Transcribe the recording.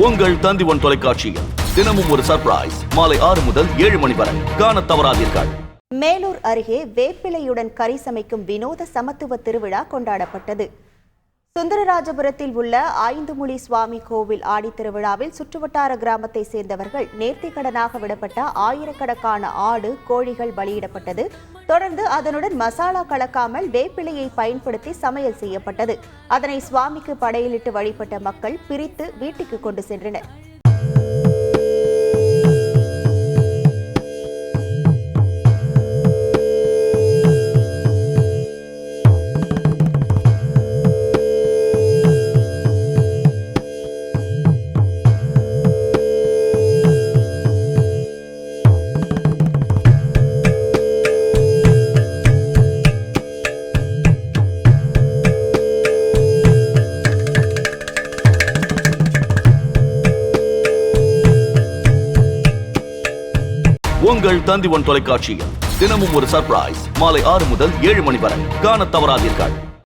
உங்கள் தந்திவன் தொலைக்காட்சியில் தினமும் ஒரு சர்ப்ரைஸ் மாலை 6 முதல் 7 மணி வரை காணத் தவறாதீர்கள். மேலூர் அருகே வேப்பிலையுடன் கறி சமைக்கும் வினோத சமத்துவ திருவிழா கொண்டாடப்பட்டது. சுந்தரராஜபுரத்தில் உள்ள ஐந்துமுழி சுவாமி கோவில் ஆடித்திருவிழாவில் சுற்றுவட்டார கிராமத்தை சேர்ந்தவர்கள் நேர்த்திக்கடனாக விடப்பட்ட ஆயிரக்கணக்கான ஆடு, கோழிகள் பலியிடப்பட்டது. தொடர்ந்து அதனுடன் மசாலா கலக்காமல் வேப்பிலையை பயன்படுத்தி சமையல் செய்யப்பட்டது. அதனை சுவாமிக்கு படையலிட்டு வழிபட்ட மக்கள் பிரித்து வீட்டுக்கு கொண்டு சென்றனர். உங்கள் தந்திவன் தொலைக்காட்சியில் தினமும் ஒரு சர்ப்ரைஸ் மாலை 6 முதல் 7 மணி வரை காணத் தவறாதீர்கள்.